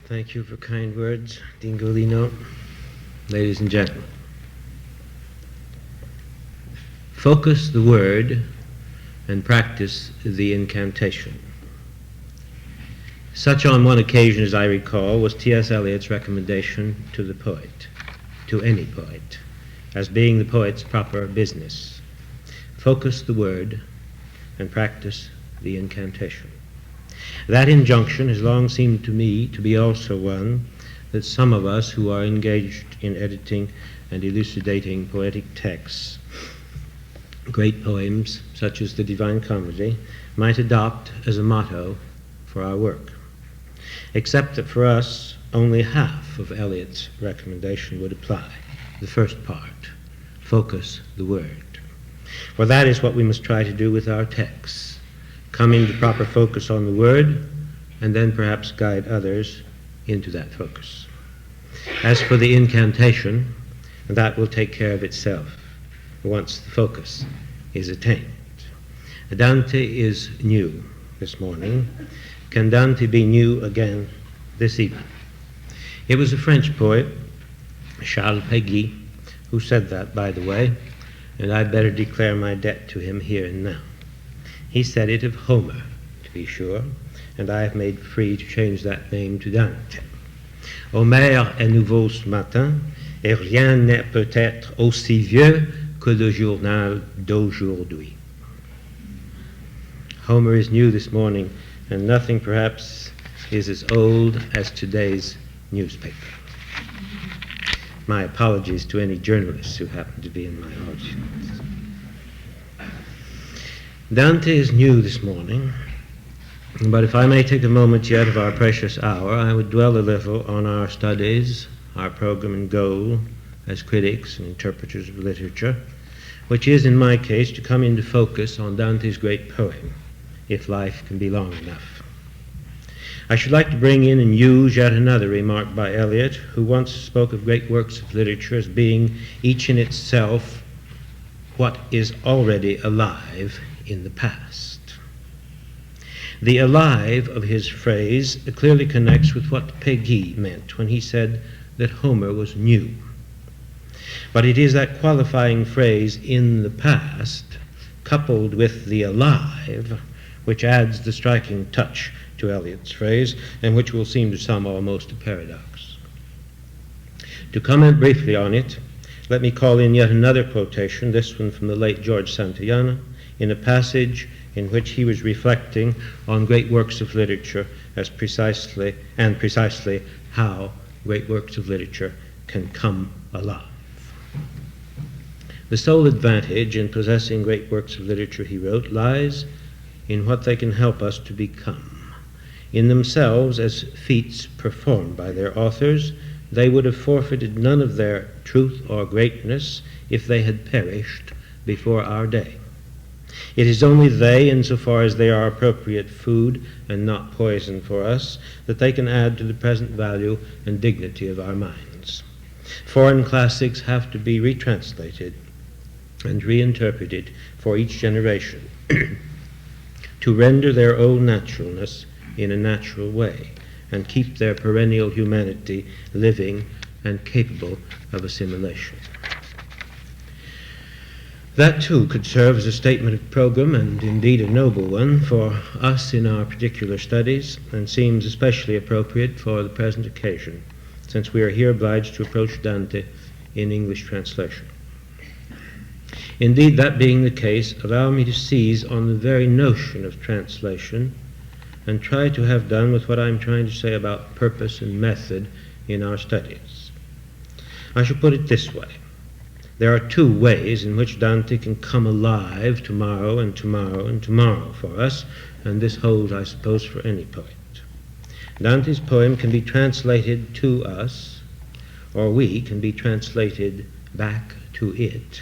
Thank you for kind words, Dingolino. Ladies and gentlemen, focus the word and practice the incantation. Such on one occasion, as I recall, was T.S. Eliot's recommendation to the poet, to any poet, as being the poet's proper business. Focus the word and practice the incantation. That injunction has long seemed to me to be also one that some of us who are engaged in editing and elucidating poetic texts, great poems such as the Divine Comedy, might adopt as a motto for our work. Except that for us, only half of Eliot's recommendation would apply. The first part, focus the word. For that is what we must try to do with our texts. Coming to proper focus on the word, and then perhaps guide others into that focus. As for the incantation, that will take care of itself once the focus is attained. Dante is new this morning. Can Dante be new again this evening? It was a French poet, Charles Péguy, who said that, by the way, and I'd better declare my debt to him here and now. He said it of Homer, to be sure, and I have made free to change that name to Dante. Homer est nouveau ce matin, et rien n'est peut-être aussi vieux que le journal d'aujourd'hui. Homer is new this morning, and nothing perhaps is as old as today's newspaper. My apologies to any journalists who happen to be in my audience. Dante is new this morning, but if I may take a moment yet of our precious hour, I would dwell a little on our studies, our program and goal as critics and interpreters of literature, which is, in my case, to come into focus on Dante's great poem, If Life Can Be Long Enough. I should like to bring in and use yet another remark by Eliot, who once spoke of great works of literature as being each in itself what is already alive in the past. The alive of his phrase clearly connects with what Péguy meant when he said that Homer was new. But it is that qualifying phrase, in the past, coupled with the alive, which adds the striking touch to Eliot's phrase, and which will seem to some almost a paradox. To comment briefly on it, let me call in yet another quotation, this one from the late George Santayana, in a passage in which he was reflecting on great works of literature as precisely how great works of literature can come alive. The sole advantage in possessing great works of literature, he wrote, lies in what they can help us to become. In themselves, as feats performed by their authors, they would have forfeited none of their truth or greatness if they had perished before our day. It is only they, insofar as they are appropriate food and not poison for us, that they can add to the present value and dignity of our minds. Foreign classics have to be retranslated and reinterpreted for each generation to render their own naturalness in a natural way and keep their perennial humanity living and capable of assimilation. That, too, could serve as a statement of program, and indeed a noble one, for us in our particular studies, and seems especially appropriate for the present occasion, since we are here obliged to approach Dante in English translation. Indeed, that being the case, allow me to seize on the very notion of translation and try to have done with what I'm trying to say about purpose and method in our studies. I shall put it this way. There are two ways in which Dante can come alive tomorrow and tomorrow and tomorrow for us, and this holds, I suppose, for any poet. Dante's poem can be translated to us, or we can be translated back to it,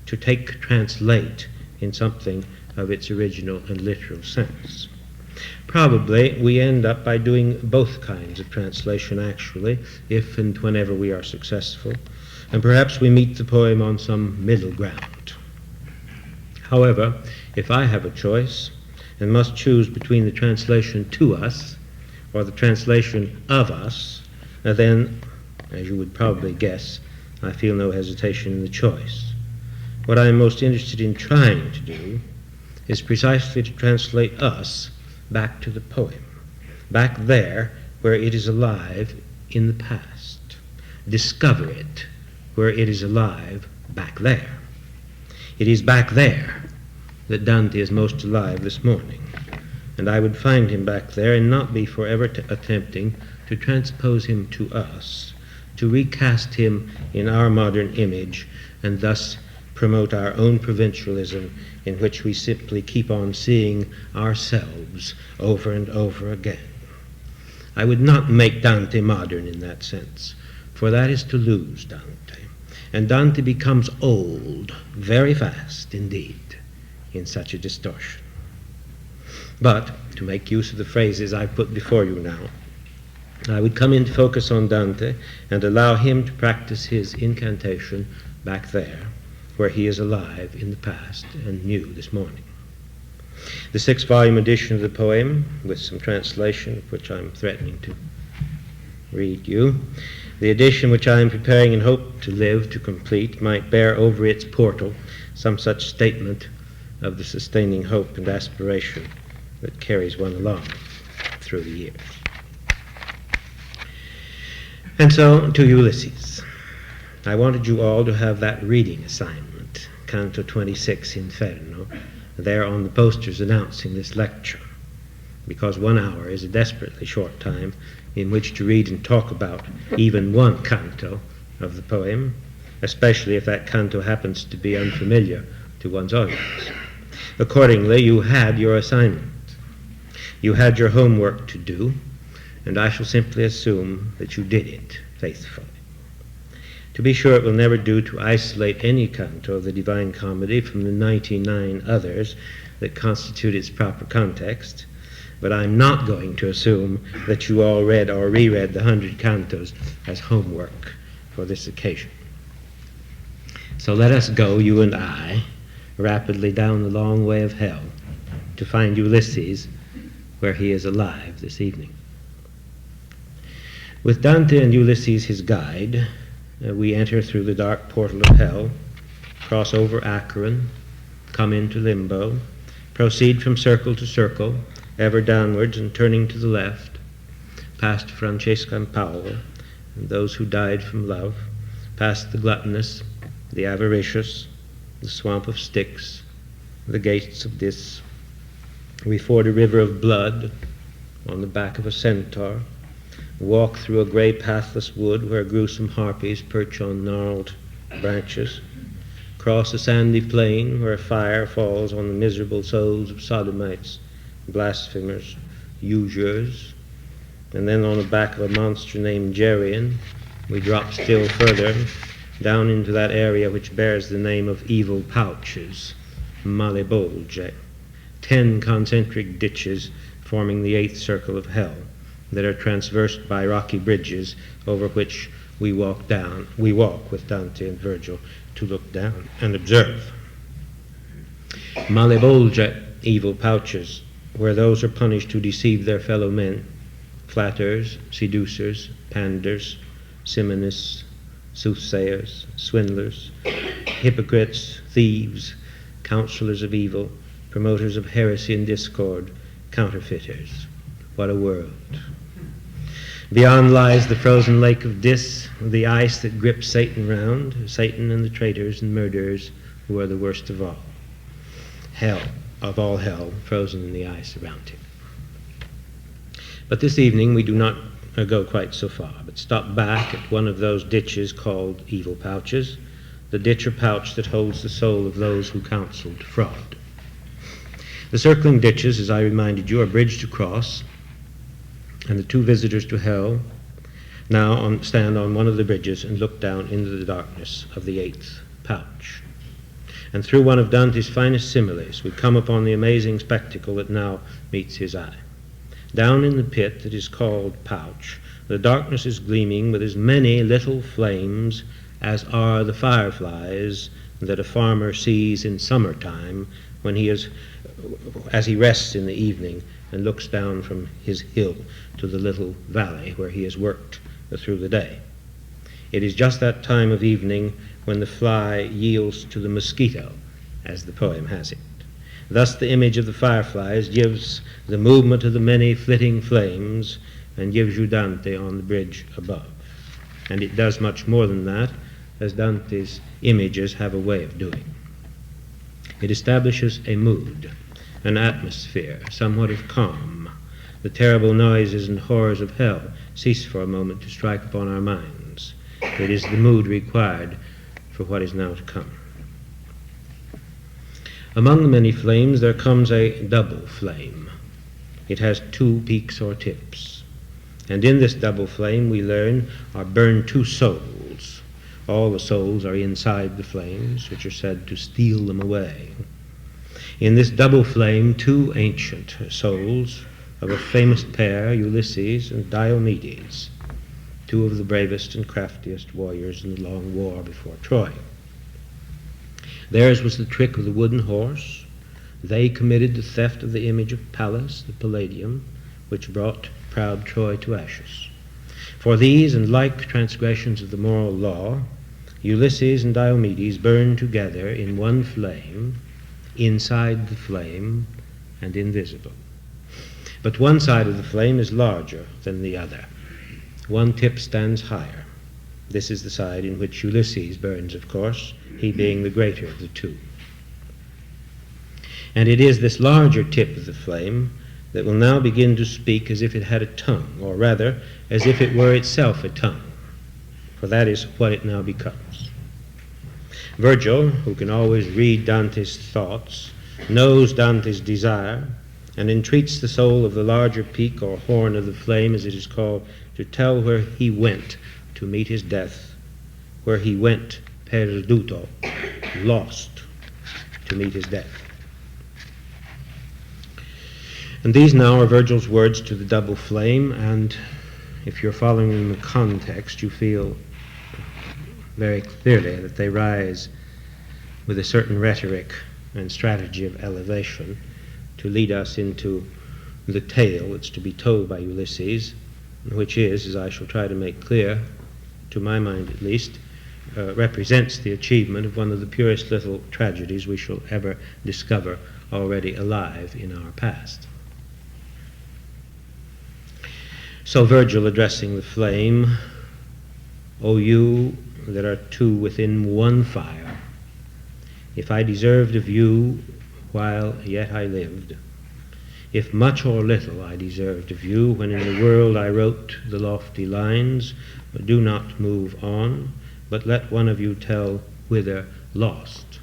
to translate in something of its original and literal sense. Probably we end up by doing both kinds of translation, actually, if and whenever we are successful, and perhaps we meet the poem on some middle ground. However, if I have a choice and must choose between the translation to us or the translation of us, then, as you would probably guess, I feel no hesitation in the choice. What I am most interested in trying to do is precisely to translate us back to the poem, back there where it is alive in the past. Discover it where it is alive back there. It is back there that Dante is most alive this morning, and I would find him back there and not be forever attempting to transpose him to us, to recast him in our modern image, and thus promote our own provincialism in which we simply keep on seeing ourselves over and over again. I would not make Dante modern in that sense, for that is to lose Dante. And Dante becomes old very fast indeed in such a distortion. But, to make use of the phrases I put before you now, I would come in to focus on Dante and allow him to practice his incantation back there, where he is alive in the past and new this morning. The 6-volume edition of the poem, with some translation, of which I'm threatening to read you, the edition which I am preparing and hope to live to complete, might bear over its portal some such statement of the sustaining hope and aspiration that carries one along through the years. And so, to Ulysses. I wanted you all to have that reading assignment, Canto 26, Inferno, there on the posters announcing this lecture, because 1 hour is a desperately short time in which to read and talk about even one canto of the poem, especially if that canto happens to be unfamiliar to one's audience. Accordingly, you had your assignment. You had your homework to do, and I shall simply assume that you did it faithfully. To be sure, it will never do to isolate any canto of the Divine Comedy from the 99 others that constitute its proper context, but I'm not going to assume that you all read or reread the 100 cantos as homework for this occasion. So let us go, you and I, rapidly down the long way of hell to find Ulysses where he is alive this evening. With Dante and Ulysses his guide, we enter through the dark portal of hell, cross over Acheron, come into limbo, proceed from circle to circle, ever downwards and turning to the left, past Francesca and Paolo, and those who died from love, past the gluttonous, the avaricious, the swamp of Styx, the gates of Dis. We ford a river of blood on the back of a centaur, walk through a grey pathless wood where gruesome harpies perch on gnarled branches, cross a sandy plain where fire falls on the miserable souls of sodomites, blasphemers, usuriers, and then on the back of a monster named Geryon, we drop still further down into that area which bears the name of evil pouches, Malebolge, 10 concentric ditches forming the 8th circle of hell that are traversed by rocky bridges over which we walk with Dante and Virgil to look down and observe. Malebolge, evil pouches, where those are punished who deceive their fellow men, flatterers, seducers, panders, simonists, soothsayers, swindlers, hypocrites, thieves, counselors of evil, promoters of heresy and discord, counterfeiters. What a world. Beyond lies the frozen lake of Dis, the ice that grips Satan round, Satan and the traitors and murderers who are the worst of all. Hell, of all hell, frozen in the ice around him. But this evening we do not go quite so far, but stop back at one of those ditches called evil pouches, the ditch or pouch that holds the soul of those who counseled fraud. The circling ditches, as I reminded you, are bridged across, and the two visitors to hell now stand on one of the bridges and look down into the darkness of the 8th pouch. And through one of Dante's finest similes, we come upon the amazing spectacle that now meets his eye. Down in the pit that is called pouch, the darkness is gleaming with as many little flames as are the fireflies that a farmer sees in summertime when as he rests in the evening and looks down from his hill to the little valley where he has worked through the day. It is just that time of evening when the fly yields to the mosquito, as the poem has it. Thus the image of the fireflies gives the movement of the many flitting flames and gives you Dante on the bridge above. And it does much more than that, as Dante's images have a way of doing. It establishes a mood, an atmosphere, somewhat of calm. The terrible noises and horrors of hell cease for a moment to strike upon our minds. It is the mood required for what is now to come. Among the many flames there comes a double flame. It has two peaks or tips. And in this double flame, we learn, are burned two souls. All the souls are inside the flames, which are said to steal them away. In this double flame, two ancient souls of a famous pair, Ulysses and Diomedes, two of the bravest and craftiest warriors in the long war before Troy. Theirs was the trick of the wooden horse. They committed the theft of the image of Pallas, the Palladium, which brought proud Troy to ashes. For these and like transgressions of the moral law, Ulysses and Diomedes burned together in one flame, inside the flame, and invisible. But one side of the flame is larger than the other. One tip stands higher. This is the side in which Ulysses burns, of course, he being the greater of the two. And it is this larger tip of the flame that will now begin to speak as if it had a tongue, or rather, as if it were itself a tongue, for that is what it now becomes. Virgil, who can always read Dante's thoughts, knows Dante's desire, and entreats the soul of the larger peak or horn of the flame, as it is called, to tell where he went to meet his death, where he went, perduto, lost, to meet his death. And these now are Virgil's words to the double flame, and if you're following in the context, you feel very clearly that they rise with a certain rhetoric and strategy of elevation to lead us into the tale that's to be told by Ulysses, which is, as I shall try to make clear, to my mind at least, represents the achievement of one of the purest little tragedies we shall ever discover already alive in our past. So Virgil, addressing the flame, O you that are two within one fire, if I deserved of you while yet I lived, if much or little I deserved of you when in the world I wrote the lofty lines, do not move on, but let one of you tell whither lost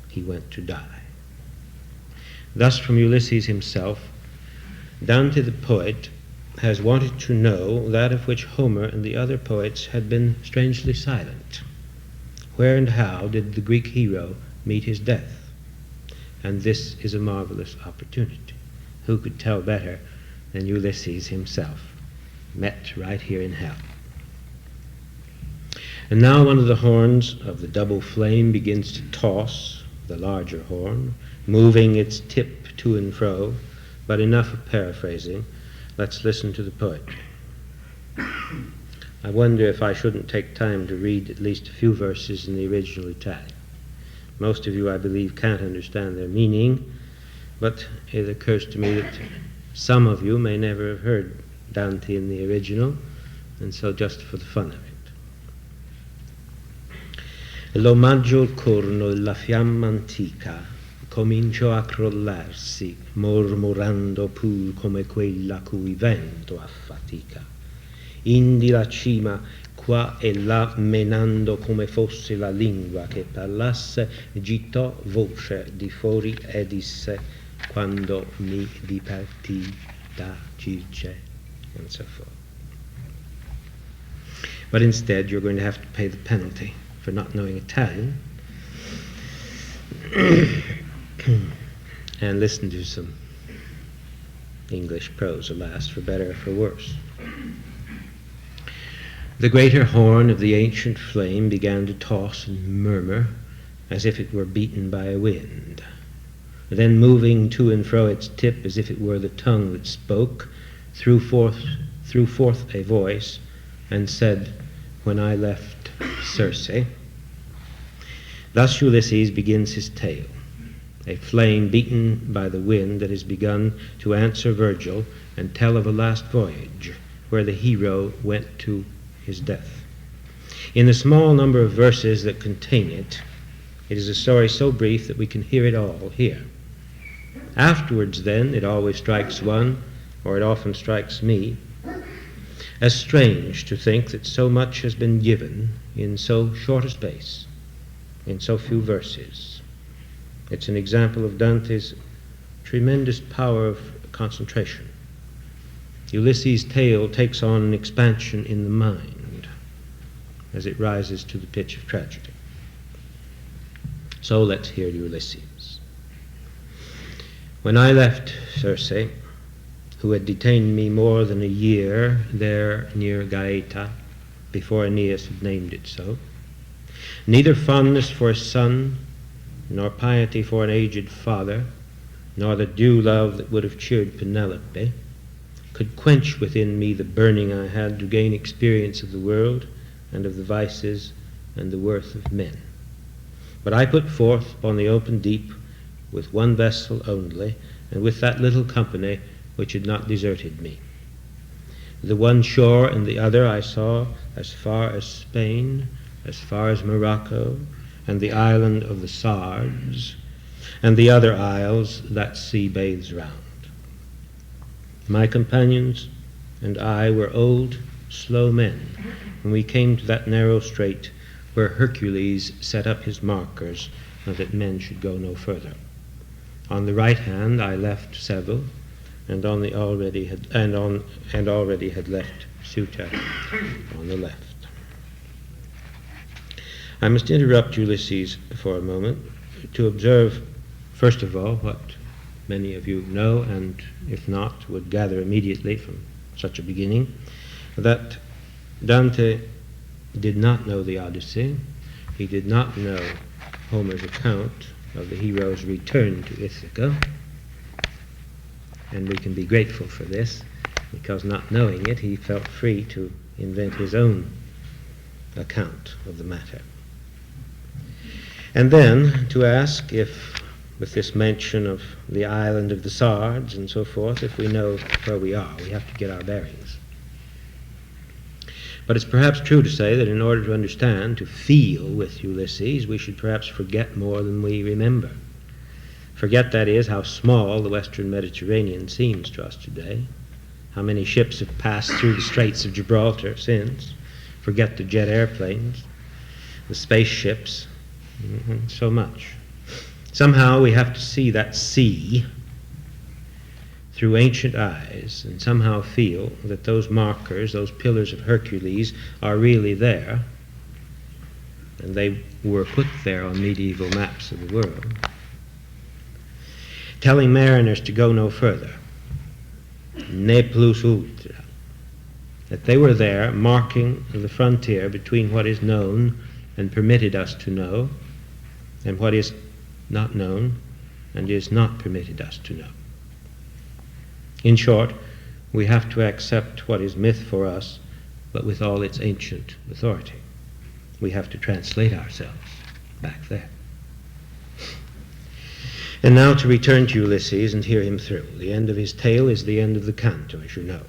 he went to die. Thus from Ulysses himself, Dante the poet has wanted to know that of which Homer and the other poets had been strangely silent. Where and how did the Greek hero meet his death? And this is a marvelous opportunity. Who could tell better than Ulysses himself, met right here in hell? And now one of the horns of the double flame begins to toss, the larger horn, moving its tip to and fro, but enough of paraphrasing. Let's listen to the poetry. I wonder if I shouldn't take time to read at least a few verses in the original Italian. Most of you, I believe, can't understand their meaning, but it occurs to me that some of you may never have heard Dante in the original, and so just for the fun of it. L'omaggio al corno e la fiamma antica cominciò a crollarsi, mormorando pur come quella cui vento affatica. Indi la cima qua e là menando come fosse la lingua che parlasse, gittò voce di fuori e disse quando mi dipartì da Circe, and so forth. But instead you're going to have to pay the penalty for not knowing Italian and listen to some English prose, alas, for better or for worse. The greater horn of the ancient flame began to toss and murmur as if it were beaten by a wind. then moving to and fro its tip as if it were the tongue that spoke, threw forth a voice and said, "When I left Circe." Thus Ulysses begins his tale, a flame beaten by the wind that has begun to answer Virgil and tell of a last voyage where the hero went to his death. In the small number of verses that contain it, it is a story so brief that we can hear it all here. Afterwards, then, it always strikes one, or it often strikes me, as strange to think that so much has been given in so short a space, in so few verses. It's an example of Dante's tremendous power of concentration. Ulysses' tale takes on an expansion in the mind as it rises to the pitch of tragedy. So let's hear Ulysses. When I left Circe, who had detained me more than a year there near Gaeta, before Aeneas had named it so, neither fondness for a son, nor piety for an aged father, nor the due love that would have cheered Penelope, could quench within me the burning I had to gain experience of the world and of the vices and the worth of men. But I put forth upon the open deep with one vessel only, and with that little company which had not deserted me. The one shore and the other I saw as far as Spain, as far as Morocco, and the island of the Sardes, and the other isles that sea bathes round. My companions and I were old, slow men when we came to that narrow strait where Hercules set up his markers that men should go no further. On the right hand I left Seville, and already had left Ceuta on the left. I must interrupt Ulysses for a moment to observe, first of all, what many of you know, and if not, would gather immediately from such a beginning, that Dante did not know the Odyssey. He did not know Homer's account of the hero's return to Ithaca, and we can be grateful for this, because not knowing it, he felt free to invent his own account of the matter. And then to ask if, with this mention of the island of the Sardes and so forth, if we know where we are. We have to get our bearings. But it's perhaps true to say that in order to understand, to feel with Ulysses, we should perhaps forget more than we remember. Forget, that is, how small the Western Mediterranean seems to us today, how many ships have passed through the Straits of Gibraltar since. Forget the jet airplanes, the spaceships, so much. Somehow we have to see that sea through ancient eyes and somehow feel that those markers, those pillars of Hercules, are really there, and they were put there on medieval maps of the world, telling mariners to go no further, ne plus ultra, that they were there marking the frontier between what is known and permitted us to know and what is not known and is not permitted us to know. In short, we have to accept what is myth for us, but with all its ancient authority. We have to translate ourselves back there. And now to return to Ulysses and hear him through. The end of his tale is the end of the canto, as you know.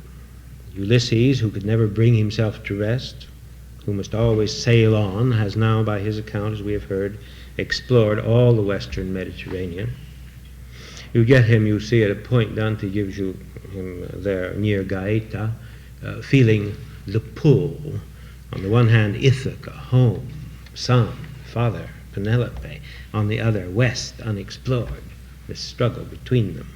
Ulysses, who could never bring himself to rest, who must always sail on, has now, by his account, as we have heard, explored all the Western Mediterranean. You get him, you see, at a point Dante gives you him there near Gaeta, feeling the pull. On the one hand, Ithaca, home, son, father, Penelope. On the other, west, unexplored, this struggle between them.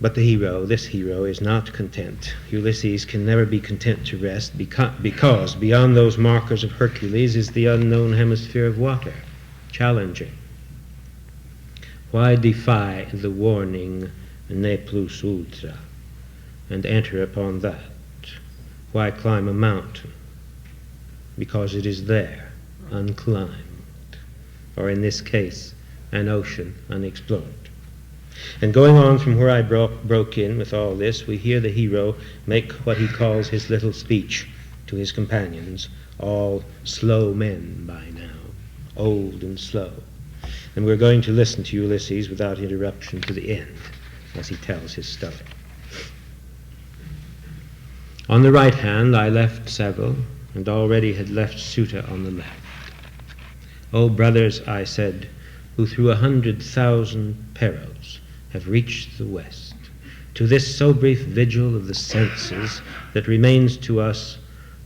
But the hero, this hero, is not content. Ulysses can never be content to rest because beyond those markers of Hercules is the unknown hemisphere of water, challenging. Why defy the warning ne plus ultra and enter upon that? Why climb a mountain? Because it is there, unclimbed. or in this case, an ocean unexplored. And going on from where I broke in with all this, we hear the hero make what he calls his little speech to his companions, all slow men by now, old and slow. And we're going to listen to Ulysses without interruption to the end as he tells his story. On the right hand I left several, and already had left Suta on the left. O brothers, I said, who through 100,000 perils have reached the west, to this so brief vigil of the senses that remains to us,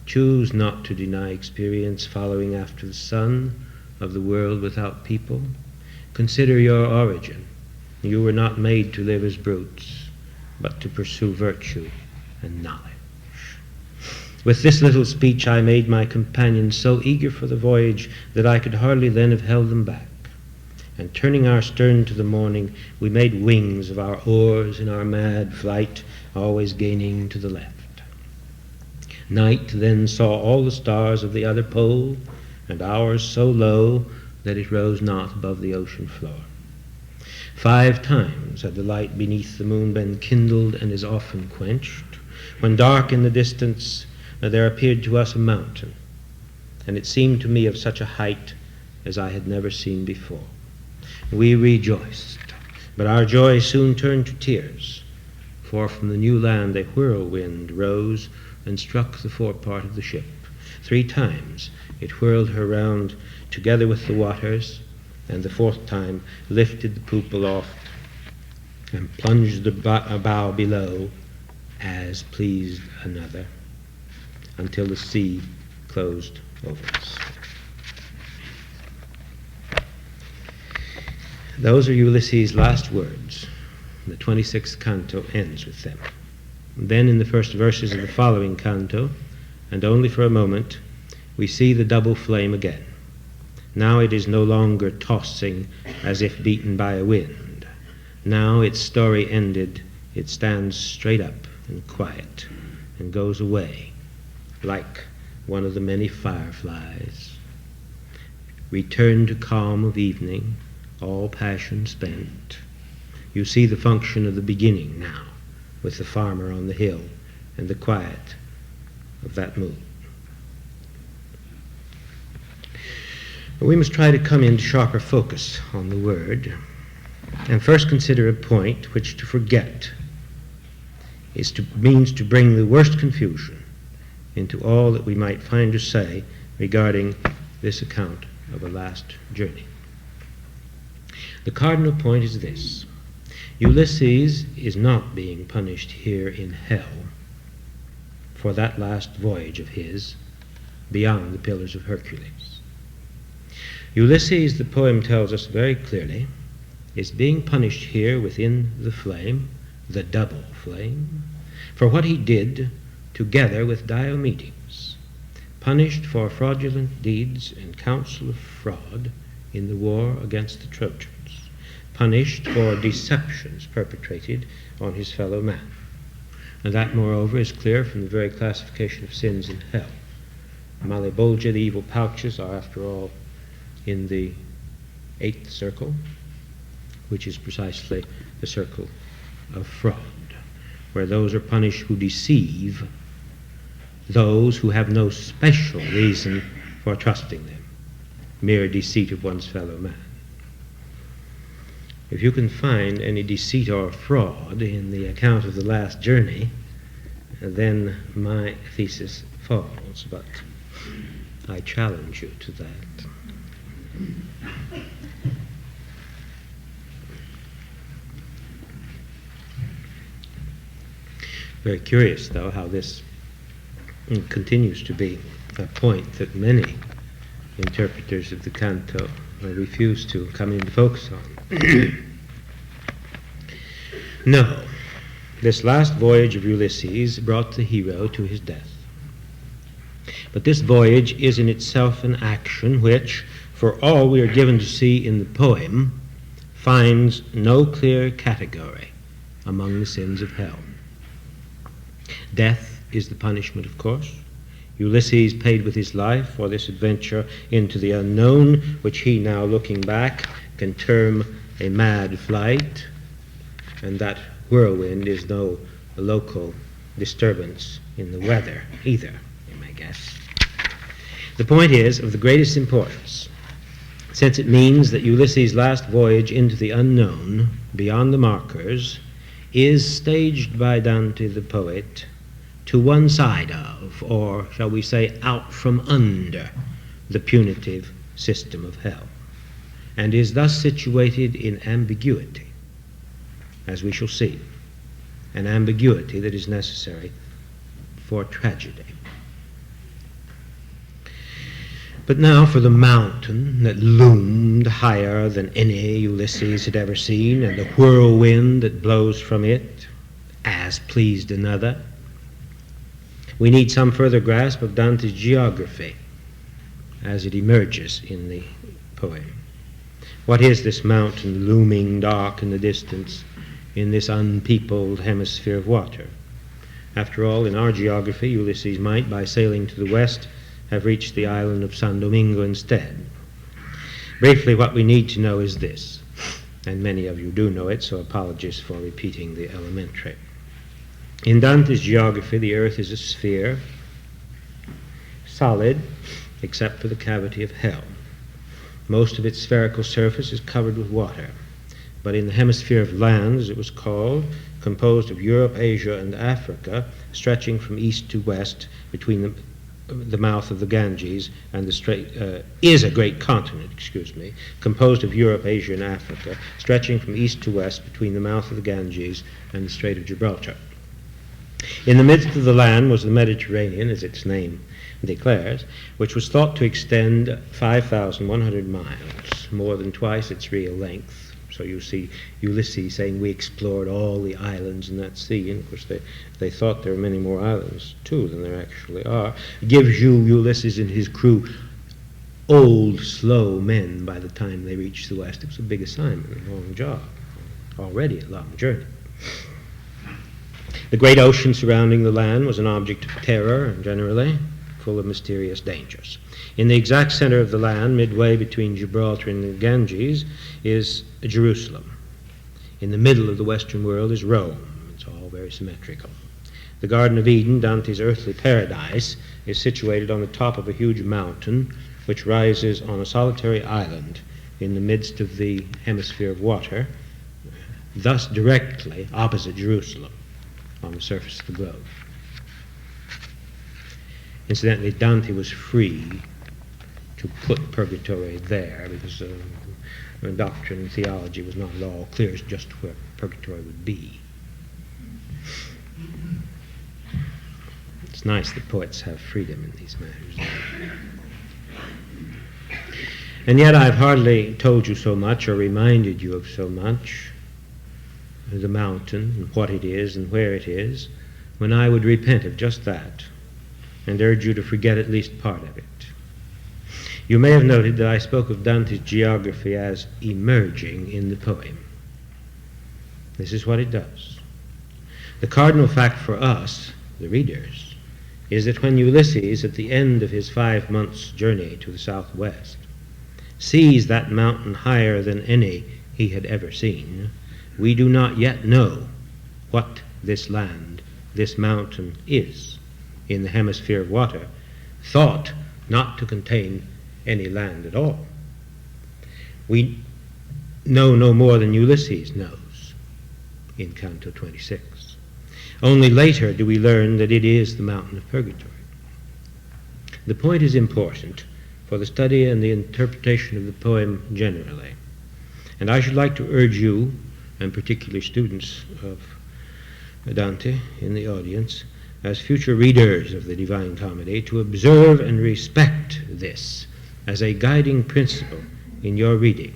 choose not to deny experience following after the sun of the world without people. Consider your origin. You were not made to live as brutes, but to pursue virtue and knowledge. With this little speech I made my companions so eager for the voyage that I could hardly then have held them back. And turning our stern to the morning, we made wings of our oars in our mad flight, always gaining to the left. Night then saw all the stars of the other pole, and ours so low that it rose not above the ocean floor. 5 times had the light beneath the moon been kindled and is often quenched, when dark in the distance there appeared to us a mountain, and it seemed to me of such a height as I had never seen before. We rejoiced, but our joy soon turned to tears, for from the new land a whirlwind rose and struck the forepart of the ship. 3 times it whirled her round together with the waters, and the 4th time lifted the poop aloft and plunged the bow below as pleased another, until the sea closed over us. Those are Ulysses' last words. The 26th canto ends with them. Then in the first verses of the following canto, and only for a moment, we see the double flame again. Now it is no longer tossing as if beaten by a wind. Now its story ended, it stands straight up and quiet and goes away like one of the many fireflies. Return to calm of evening, all passion spent. You see the function of the beginning now, with the farmer on the hill and the quiet of that moon. We must try to come into sharper focus on the word, and first consider a point which to forget means to bring the worst confusion into all that we might find to say regarding this account of a last journey. The cardinal point is this: Ulysses is not being punished here in hell for that last voyage of his beyond the Pillars of Hercules. Ulysses, the poem tells us very clearly, is being punished here within the flame, the double flame, for what he did together with Diomedes, punished for fraudulent deeds and counsel of fraud in the war against the Trojans, punished for deceptions perpetrated on his fellow man. And that, moreover, is clear from the very classification of sins in hell. Malebolgia, the evil pouches, are, after all, in the 8th circle, which is precisely the circle of fraud, where those are punished who deceive those who have no special reason for trusting them, mere deceit of one's fellow man. If you can find any deceit or fraud in the account of the last journey, then my thesis falls, but I challenge you to that. Very curious, though, how this continues to be a point that many interpreters of the canto refuse to come into focus on. No, this last voyage of Ulysses brought the hero to his death. But this voyage is in itself an action which, for all we are given to see in the poem, finds no clear category among the sins of hell. Death is the punishment, of course. Ulysses paid with his life for this adventure into the unknown, which he now, looking back, can term a mad flight, and that whirlwind is no local disturbance in the weather either, you may guess. The point is of the greatest importance, since it means that Ulysses' last voyage into the unknown, beyond the markers, is staged by Dante the poet to one side of, or shall we say, out from under, the punitive system of hell, and is thus situated in ambiguity, as we shall see, an ambiguity that is necessary for tragedy. But now for the mountain that loomed higher than any Ulysses had ever seen, and the whirlwind that blows from it, as pleased another. We need some further grasp of Dante's geography as it emerges in the poem. What is this mountain looming dark in the distance in this unpeopled hemisphere of water? After all, in our geography, Ulysses might, by sailing to the west, have reached the island of San Domingo instead. Briefly, what we need to know is this, and many of you do know it, so apologies for repeating the elementary. In Dante's geography, the earth is a sphere, solid, except for the cavity of hell. Most of its spherical surface is covered with water, but in the hemisphere of land, as it was called, composed of Europe, Asia, and Africa, stretching from east to west between the mouth of the Ganges and the strait, is a great continent, composed of Europe, Asia, and Africa, stretching from east to west between the mouth of the Ganges and the Strait of Gibraltar. In the midst of the land was the Mediterranean, as its name declares, which was thought to extend 5,100 miles, more than twice its real length. So you see Ulysses saying we explored all the islands in that sea, and of course they thought there were many more islands too than there actually are. It gives you Ulysses and his crew old, slow men by the time they reach the west. It was a big assignment, a long job, already a long journey. The great ocean surrounding the land was an object of terror, and generally full of mysterious dangers. In the exact center of the land, midway between Gibraltar and the Ganges, is Jerusalem. In the middle of the Western world is Rome. It's all very symmetrical. The Garden of Eden, Dante's earthly paradise, is situated on the top of a huge mountain which rises on a solitary island in the midst of the hemisphere of water, thus directly opposite Jerusalem on the surface of the globe. Incidentally, Dante was free to put purgatory there because doctrine and theology was not at all clear as just where purgatory would be. It's nice that poets have freedom in these matters. And yet I've hardly told you so much or reminded you of so much, the mountain and what it is and where it is, when I would repent of just that and urge you to forget at least part of it. You may have noted that I spoke of Dante's geography as emerging in the poem. This is what it does. The cardinal fact for us, the readers, is that when Ulysses, at the end of his 5 months' journey to the southwest, sees that mountain higher than any he had ever seen, we do not yet know what this land, this mountain is in the hemisphere of water, thought not to contain any land at all. We know no more than Ulysses knows in Canto 26. Only later do we learn that it is the mountain of purgatory. The point is important for the study and the interpretation of the poem generally, and I should like to urge you, and particularly students of Dante in the audience, as future readers of the Divine Comedy, to observe and respect this as a guiding principle in your reading.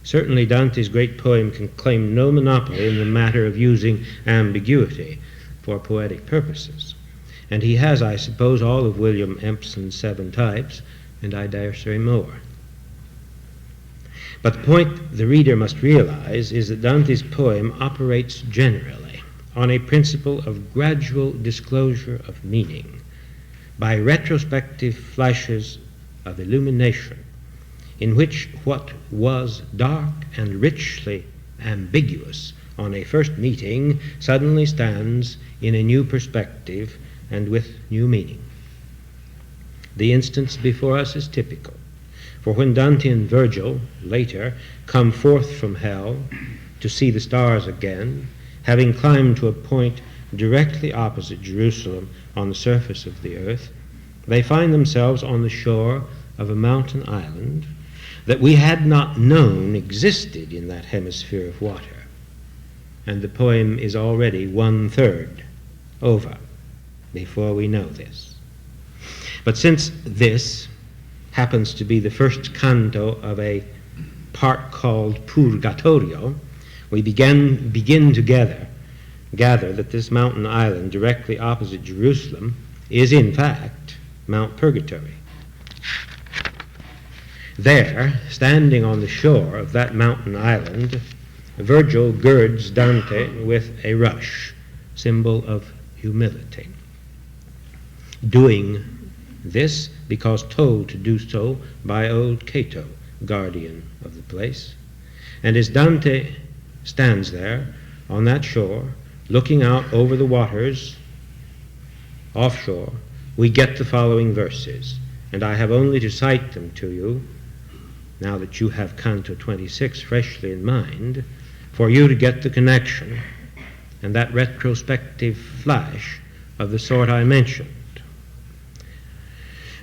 Certainly Dante's great poem can claim no monopoly in the matter of using ambiguity for poetic purposes. And he has, I suppose, all of William Empson's 7 types, and I dare say more. But the point the reader must realize is that Dante's poem operates generally on a principle of gradual disclosure of meaning, by retrospective flashes of illumination, in which what was dark and richly ambiguous on a first meeting suddenly stands in a new perspective and with new meaning. The instance before us is typical, for when Dante and Virgil later come forth from hell to see the stars again, having climbed to a point directly opposite Jerusalem on the surface of the earth, they find themselves on the shore of a mountain island that we had not known existed in that hemisphere of water. And the poem is already 1/3 over before we know this. But since this happens to be the first canto of a part called Purgatorio, we begin to gather that this mountain island directly opposite Jerusalem is in fact Mount Purgatory. There, standing on the shore of that mountain island, Virgil girds Dante with a rush, symbol of humility. Doing this because told to do so by old Cato, guardian of the place. And as Dante stands there on that shore, looking out over the waters offshore, we get the following verses, and I have only to cite them to you, now that you have Canto 26 freshly in mind, for you to get the connection and that retrospective flash of the sort I mentioned.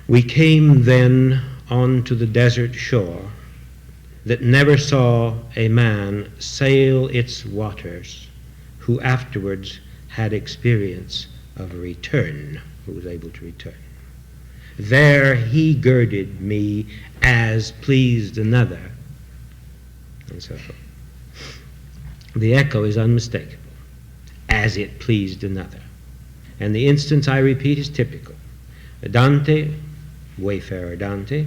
We came then onto the desert shore that never saw a man sail its waters, who afterwards had experience of a return, who was able to return. There he girded me as pleased another, and so forth. The echo is unmistakable, as it pleased another. And the instance, I repeat, is typical. Dante, wayfarer Dante,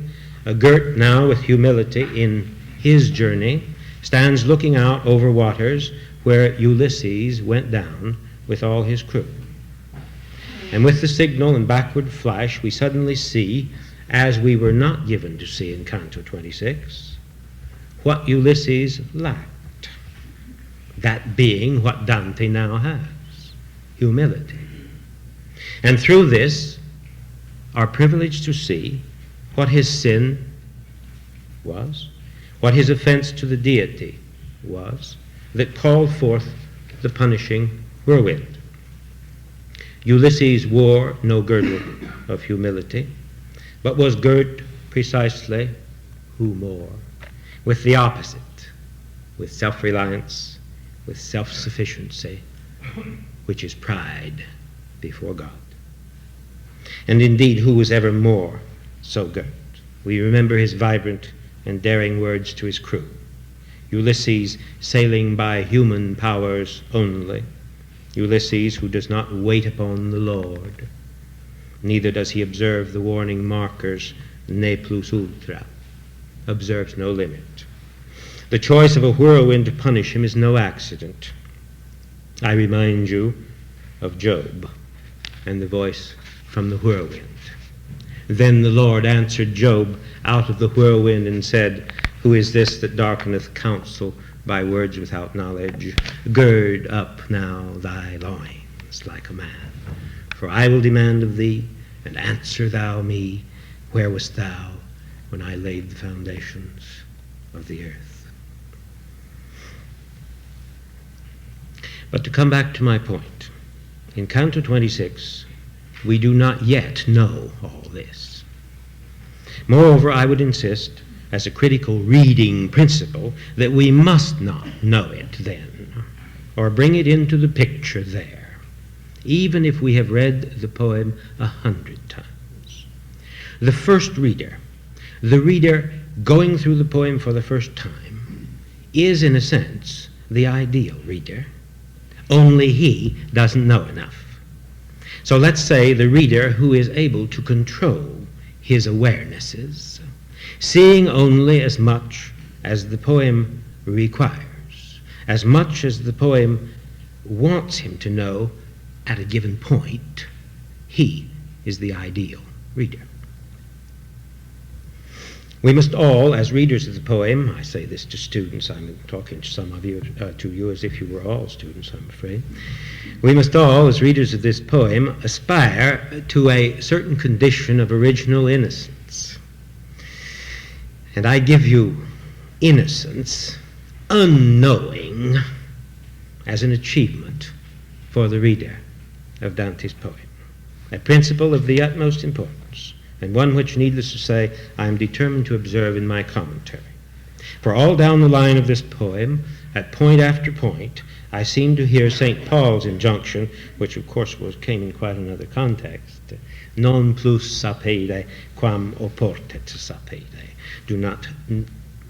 girt now with humility in his journey, stands looking out over waters where Ulysses went down with all his crew. And with the signal and backward flash, we suddenly see, as we were not given to see in Canto 26, what Ulysses lacked. That being what Dante now has, humility. And through this are privileged to see what his sin was, what his offense to the deity was, that called forth the punishing whirlwind. Ulysses wore no girdle of humility, but was girt precisely, who more, with the opposite, with self-reliance, with self-sufficiency, which is pride before God. And indeed, who was ever more so girt? We remember his vibrant and daring words to his crew. Ulysses sailing by human powers only. Ulysses who does not wait upon the Lord. Neither does he observe the warning markers, ne plus ultra, observes no limit. The choice of a whirlwind to punish him is no accident. I remind you of Job and the voice from the whirlwind. Then the Lord answered Job out of the whirlwind and said, "Who is this that darkeneth counsel by words without knowledge? Gird up now thy loins like a man, for I will demand of thee, and answer thou me, where wast thou when I laid the foundations of the earth?" But to come back to my point, in Canto 26, we do not yet know all this. Moreover, I would insist, as a critical reading principle, that we must not know it then, or bring it into the picture there, even if we have read the poem 100 times. The first reader, the reader going through the poem for the first time, is in a sense the ideal reader. Only he doesn't know enough. So let's say the reader who is able to control his awarenesses, seeing only as much as the poem requires, as much as the poem wants him to know at a given point, he is the ideal reader. We must all, as readers of the poem, I say this to students, I'm talking to some of you, to you as if you were all students, I'm afraid. We must all, as readers of this poem, aspire to a certain condition of original innocence. And I give you innocence, unknowing, as an achievement for the reader of Dante's poem. A principle of the utmost importance, and one which, needless to say, I am determined to observe in my commentary. For all down the line of this poem, at point after point, I seem to hear St. Paul's injunction, which of course came in quite another context, non plus sapere quam oportet sapere. Do not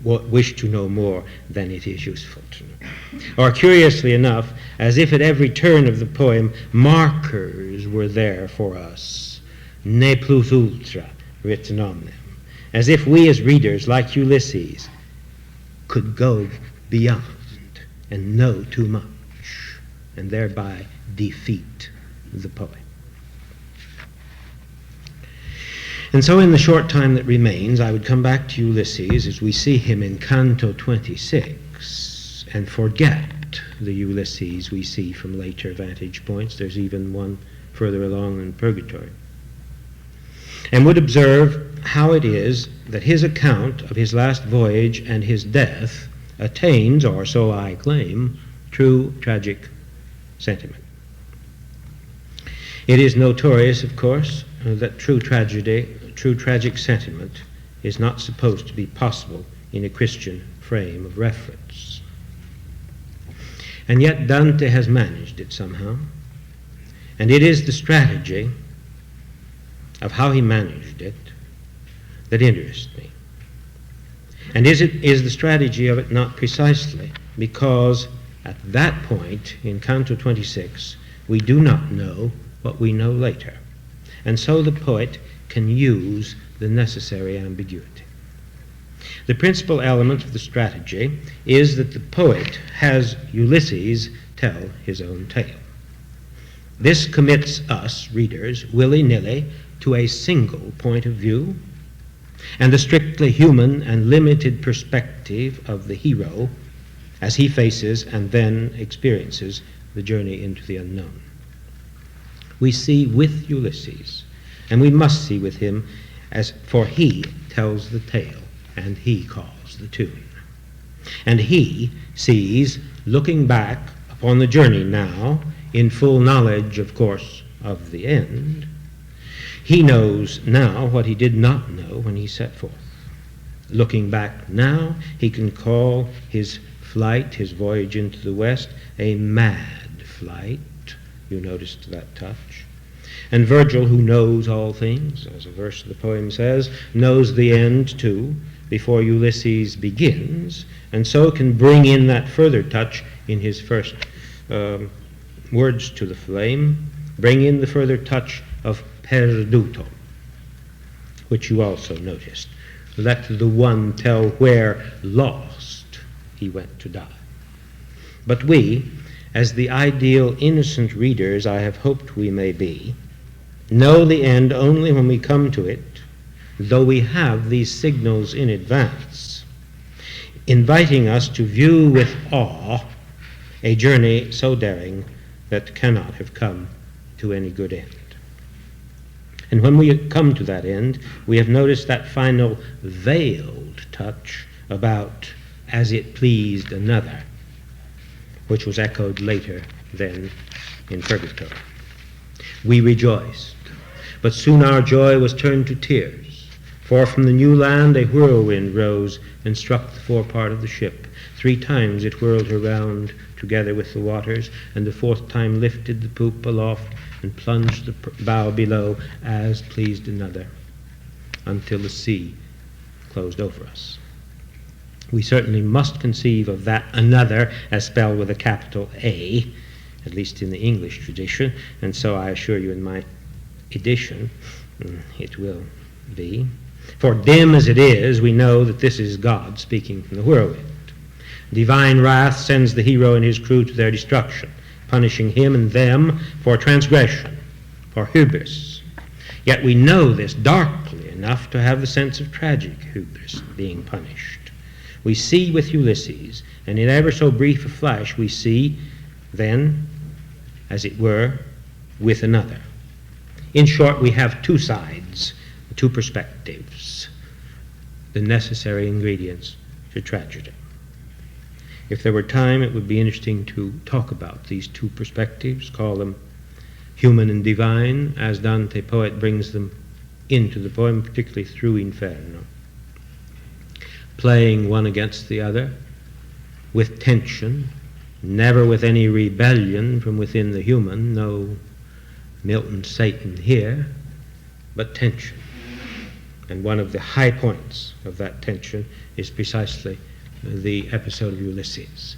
wish to know more than it is useful to know. Or curiously enough, as if at every turn of the poem, markers were there for us, ne plus ultra, written on them, as if we as readers, like Ulysses, could go beyond and know too much, and thereby defeat the poem. And so in the short time that remains, I would come back to Ulysses as we see him in Canto 26, and forget the Ulysses we see from later vantage points. There's even one further along in Purgatory. And would observe how it is that his account of his last voyage and his death attains, or so I claim, true tragic sentiment. It is notorious, of course, that true tragic sentiment is not supposed to be possible in a Christian frame of reference. And yet Dante has managed it somehow, and it is the strategy of how he managed it that interests me. And is the strategy of it not precisely because at that point in Canto 26 we do not know what we know later, and so the poet can use the necessary ambiguity. The principal element of the strategy is that the poet has Ulysses tell his own tale. This commits us, readers, willy-nilly to a single point of view and the strictly human and limited perspective of the hero as he faces and then experiences the journey into the unknown. We see with Ulysses, and we must see with him, for he tells the tale and he calls the tune. And he sees, looking back upon the journey now, in full knowledge, of course, of the end, he knows now what he did not know when he set forth. Looking back now, he can call his flight, his voyage into the West, a mad flight. You noticed that touch. And Virgil, who knows all things, as a verse of the poem says, knows the end too, before Ulysses begins, and so can bring in that further touch in his first words to the flame, bring in the further touch of perduto, which you also noticed. Let the one tell where lost he went to die. But we, as the ideal innocent readers I have hoped we may be, know the end only when we come to it, though we have these signals in advance, inviting us to view with awe a journey so daring that cannot have come to any good end. And when we come to that end, we have noticed that final veiled touch about as it pleased another, which was echoed later then in Purgatory. We rejoiced, but soon our joy was turned to tears, for from the new land a whirlwind rose and struck the forepart of the ship. 3 times it whirled her round together with the waters, and the 4th time lifted the poop aloft and plunged the bow below as pleased another, until the sea closed over us. We certainly must conceive of that another as spelled with a capital A, at least in the English tradition, and so I assure you in my edition it will be. For dim as it is, we know that this is God speaking from the whirlwind. Divine wrath sends the hero and his crew to their destruction, punishing him and them for transgression, for hubris. Yet we know this darkly enough to have the sense of tragic hubris being punished. We see with Ulysses, and in ever so brief a flash, we see then, as it were, with another. In short, we have two sides, two perspectives, the necessary ingredients to tragedy. If there were time, it would be interesting to talk about these two perspectives, call them human and divine, as Dante, poet, brings them into the poem, particularly through Inferno, playing one against the other with tension, never with any rebellion from within the human, no Milton Satan here, but tension. And one of the high points of that tension is precisely the episode of Ulysses,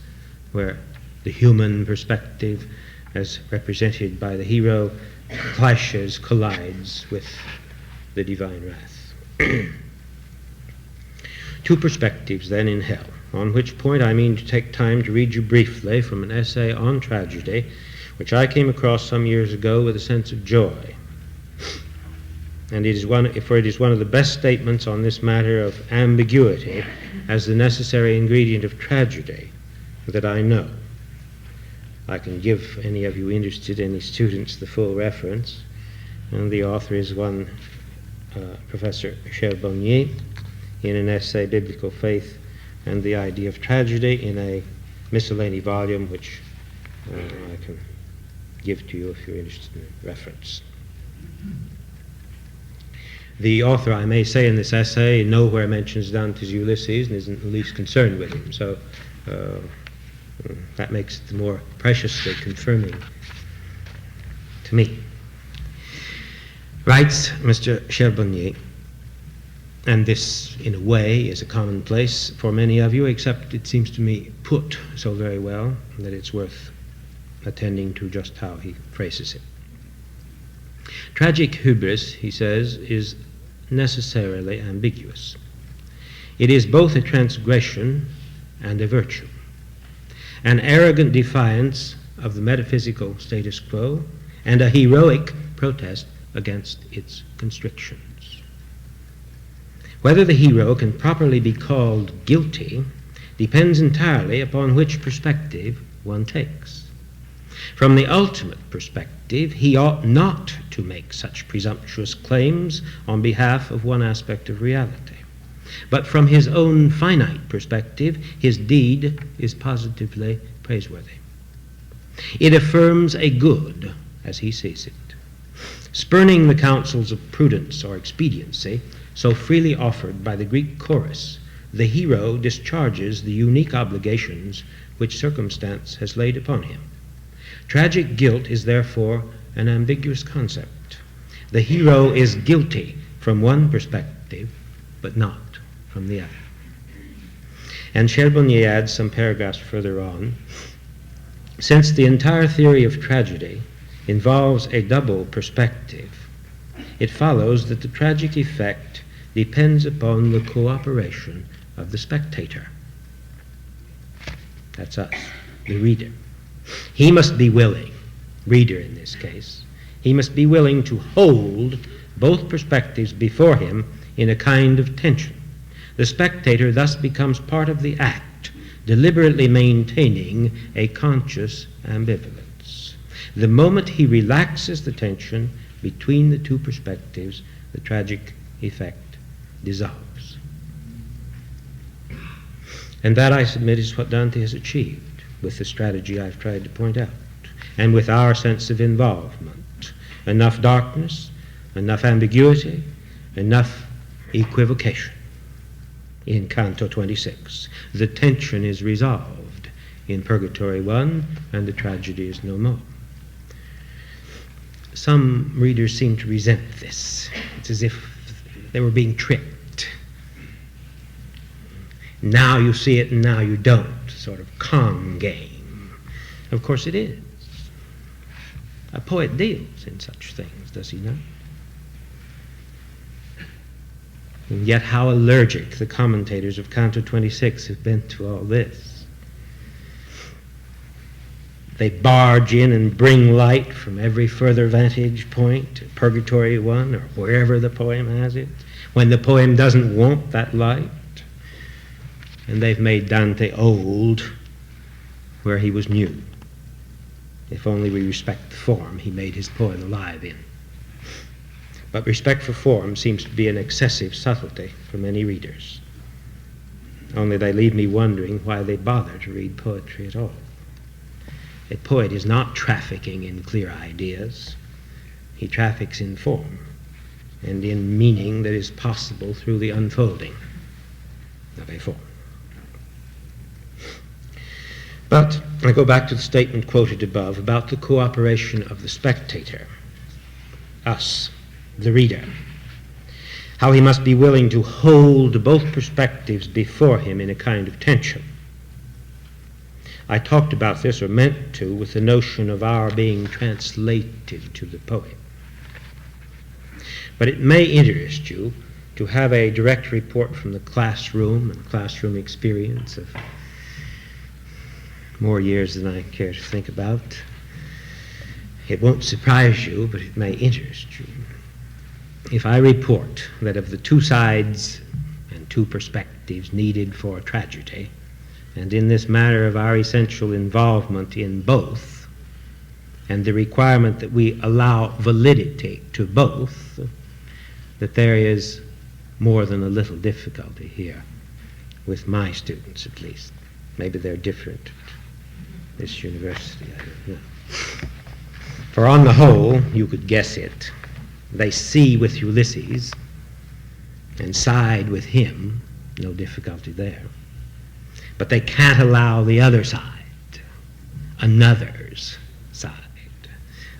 where the human perspective, as represented by the hero, clashes, collides with the divine wrath. Two perspectives then in hell, on which point I mean to take time to read you briefly from an essay on tragedy, which I came across some years ago with a sense of joy. And it is one of the best statements on this matter of ambiguity as the necessary ingredient of tragedy that I know. I can give any of you interested, any students, the full reference. And the author is one Professor Charbonnier in an essay, Biblical Faith and the Idea of Tragedy, in a miscellany volume which I can give to you if you're interested in reference. The author, I may say, in this essay nowhere mentions Dante's Ulysses and isn't the least concerned with him, so that makes it the more preciously confirming to me. Writes Mr. Charbonnier, and this, in a way, is a commonplace for many of you, except it seems to me put so very well that it's worth attending to just how he phrases it. Tragic hubris, he says, is necessarily ambiguous. It is both a transgression and a virtue, an arrogant defiance of the metaphysical status quo, and a heroic protest against its constrictions. Whether the hero can properly be called guilty depends entirely upon which perspective one takes. From the ultimate perspective, he ought not to make such presumptuous claims on behalf of one aspect of reality. But from his own finite perspective, his deed is positively praiseworthy. It affirms a good as he sees it. Spurning the counsels of prudence or expediency so freely offered by the Greek chorus, the hero discharges the unique obligations which circumstance has laid upon him. Tragic guilt is therefore an ambiguous concept. The hero is guilty from one perspective, but not from the other. And Charbonnier adds some paragraphs further on, since the entire theory of tragedy involves a double perspective, it follows that the tragic effect depends upon the cooperation of the spectator. That's us, the reader. He must be willing, reader in this case, he must be willing to hold both perspectives before him in a kind of tension. The spectator thus becomes part of the act, deliberately maintaining a conscious ambivalence. The moment he relaxes the tension between the two perspectives, the tragic effect dissolves. And that, I submit, is what Dante has achieved with the strategy I've tried to point out, and with our sense of involvement. Enough darkness, enough ambiguity, enough equivocation. In Canto 26, the tension is resolved in Purgatory 1, and the tragedy is no more. Some readers seem to resent this. It's as if they were being tricked. Now you see it and now you don't, sort of con game. Of course it is. A poet deals in such things, does he not? And yet how allergic the commentators of Canto 26 have been to all this. They barge in and bring light from every further vantage point, Purgatory 1 or wherever the poem has it, when the poem doesn't want that light. And they've made Dante old where he was new. If only we respect the form he made his poem alive in. But respect for form seems to be an excessive subtlety for many readers. Only they leave me wondering why they bother to read poetry at all. A poet is not trafficking in clear ideas. He traffics in form and in meaning that is possible through the unfolding of a form. But I go back to the statement quoted above about the cooperation of the spectator, us, the reader, how he must be willing to hold both perspectives before him in a kind of tension. I talked about this, or meant to, with the notion of our being translated to the poet. But it may interest you to have a direct report from the classroom and classroom experience of more years than I care to think about. It won't surprise you, but it may interest you. If I report that of the two sides and two perspectives needed for a tragedy, and in this matter of our essential involvement in both, and the requirement that we allow validity to both, that there is more than a little difficulty here, with my students at least. Maybe they're different at this university, I don't know. For on the whole, you could guess it, they see with Ulysses and side with him, no difficulty there. But they can't allow the other side, another's side.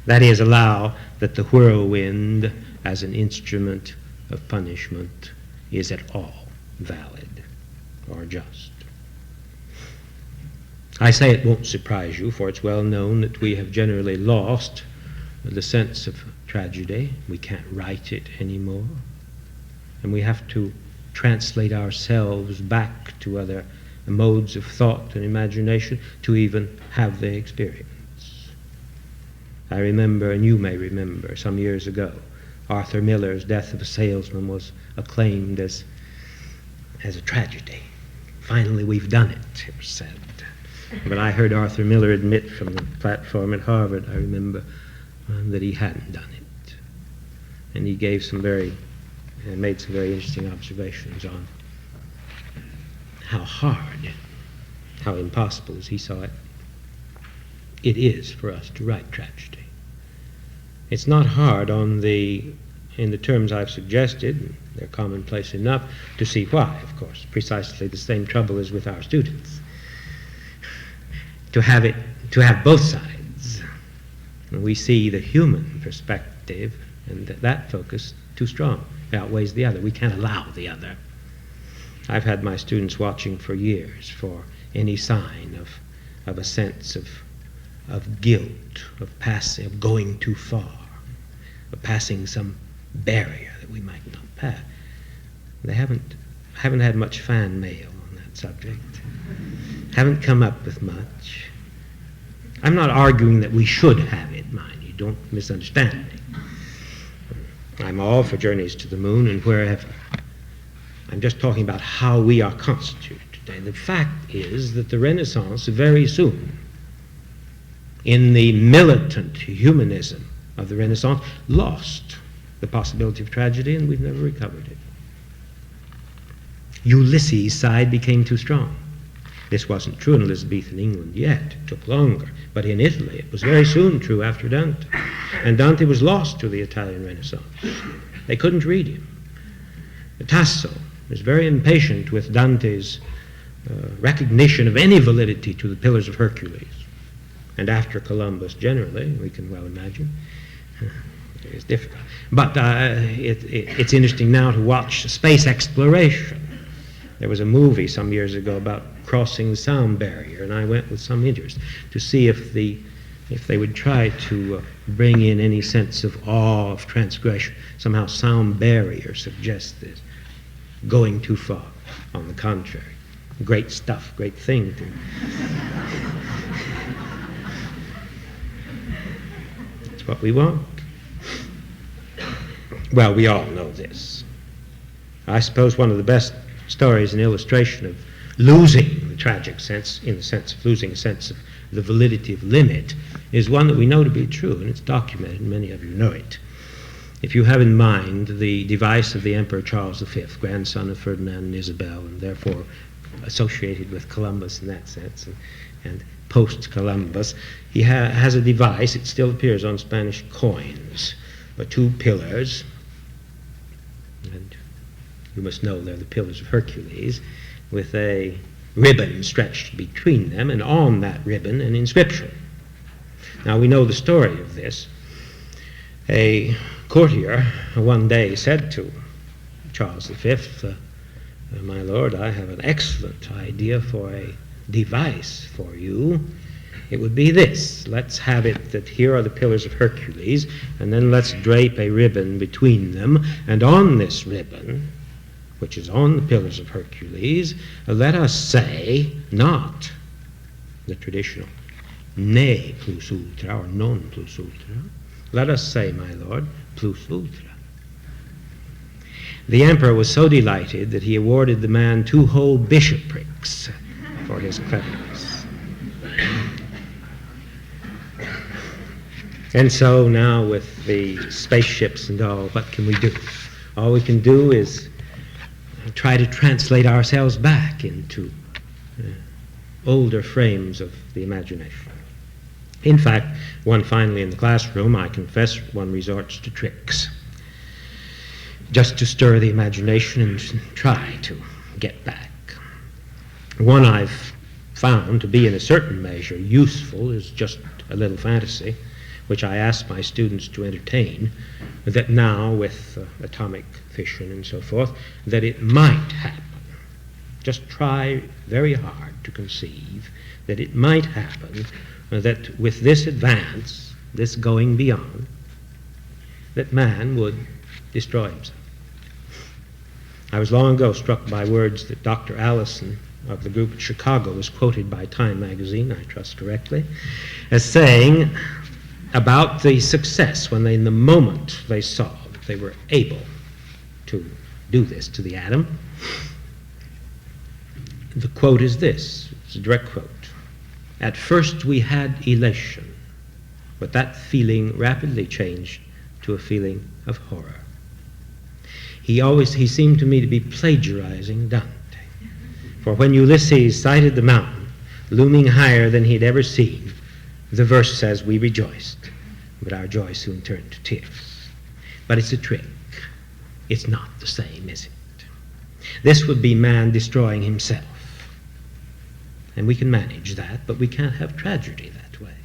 That is, allow that the whirlwind as an instrument of punishment is at all valid or just. I say it won't surprise you, for it's well known that we have generally lost the sense of tragedy. We can't write it anymore. And we have to translate ourselves back to other modes of thought and imagination to even have the experience. I remember, and you may remember, some years ago, Arthur Miller's Death of a Salesman was acclaimed as a tragedy. Finally, we've done it, it was said. But I heard Arthur Miller admit from the platform at Harvard, I remember, that he hadn't done it. And he made some very interesting observations on how hard, how impossible, as he saw it, it is for us to write tragedy. It's not hard in the terms I've suggested, they're commonplace enough, to see why, of course. Precisely the same trouble as with our students. To have both sides. And we see the human perspective, and that focus too strong. It outweighs the other. We can't allow the other. I've had my students watching for years for any sign of a sense of guilt, of going too far, of passing some barrier that we might not pass. They haven't had much fan mail on that subject. Haven't come up with much. I'm not arguing that we should have it, mind you, don't misunderstand me. I'm all for journeys to the moon and wherever. I'm just talking about how we are constituted today. The fact is that the Renaissance very soon, in the militant humanism of the Renaissance, lost the possibility of tragedy, and we've never recovered it. Ulysses' side became too strong. This wasn't true in Elizabethan England yet. It took longer. But in Italy, it was very soon true after Dante. And Dante was lost to the Italian Renaissance. They couldn't read him. Tasso was very impatient with Dante's recognition of any validity to the Pillars of Hercules. And after Columbus, generally, we can well imagine, it's difficult. But it's interesting now to watch space exploration. There was a movie some years ago about crossing the sound barrier, and I went with some interest to see if they would try to bring in any sense of awe of transgression. Somehow sound barrier suggests this. Going too far, on the contrary. Great stuff, great thing. this what we want? Well, we all know this. I suppose one of the best stories and illustration of losing the tragic sense, in the sense of losing a sense of the validity of limit, is one that we know to be true, and it's documented, and many of you know it. If you have in mind the device of the Emperor Charles V, grandson of Ferdinand and Isabel, and therefore associated with Columbus in that sense, and post-Columbus, he has a device, it still appears on Spanish coins, but two pillars, and you must know they're the pillars of Hercules, with a ribbon stretched between them, and on that ribbon an inscription. Now we know the story of this. A courtier one day said to Charles V, "My lord, I have an excellent idea for a device for you. It would be this. Let's have it that here are the pillars of Hercules, and then let's drape a ribbon between them, and on this ribbon, which is on the pillars of Hercules, let us say not the traditional ne plus ultra or non plus ultra. Let us say, my lord, plus ultra." The emperor was so delighted that he awarded the man 2 whole bishoprics for his cleverness. And so now with the spaceships and all, what can we do? All we can do is try to translate ourselves back into older frames of the imagination. In fact, one finally in the classroom, I confess, one resorts to tricks, just to stir the imagination and try to get back. One I've found to be in a certain measure useful is just a little fantasy, which I ask my students to entertain, that now with atomic fission and so forth, that it might happen. Just try very hard to conceive that it might happen that with this advance, this going beyond, that man would destroy himself. I was long ago struck by words that Dr. Allison of the group at Chicago was quoted by Time magazine, I trust correctly, as saying about the success when they, in the moment they saw that they were able to do this to the atom. The quote is this, it's a direct quote. "At first we had elation, but that feeling rapidly changed to a feeling of horror." He seemed to me to be plagiarizing Dante. For when Ulysses sighted the mountain, looming higher than he had ever seen, the verse says, "We rejoiced, but our joy soon turned to tears." But it's a trick. It's not the same, is it? This would be man destroying himself. And we can manage that, but we can't have tragedy that way.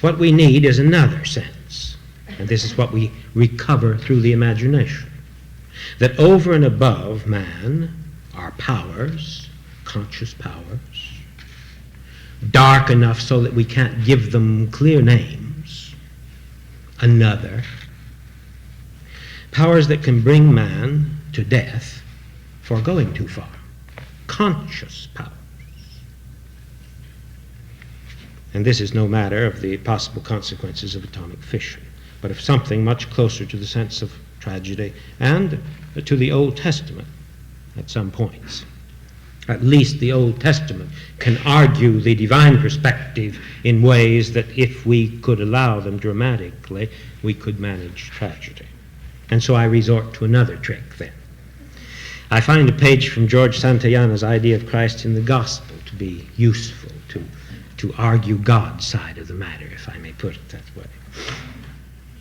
What we need is another sense, and this is what we recover through the imagination, that over and above man are powers, conscious powers, dark enough so that we can't give them clear names, another, powers that can bring man to death for going too far, conscious powers. And this is no matter of the possible consequences of atomic fission, but of something much closer to the sense of tragedy and to the Old Testament at some points. At least the Old Testament can argue the divine perspective in ways that if we could allow them dramatically, we could manage tragedy. And so I resort to another trick then. I find a page from George Santayana's idea of Christ in the Gospel to be useful to argue God's side of the matter, if I may put it that way.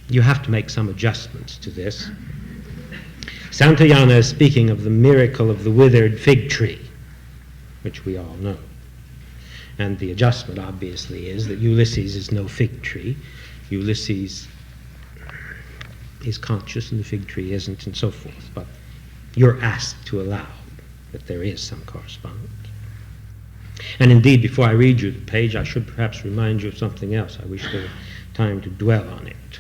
You have to make some adjustments to this. Santayana is speaking of the miracle of the withered fig tree, which we all know. And the adjustment, obviously, is that Ulysses is no fig tree. Ulysses is conscious and the fig tree isn't, and so forth. But you're asked to allow that there is some correspondence. And indeed, before I read you the page, I should perhaps remind you of something else. I wish there were time to dwell on it.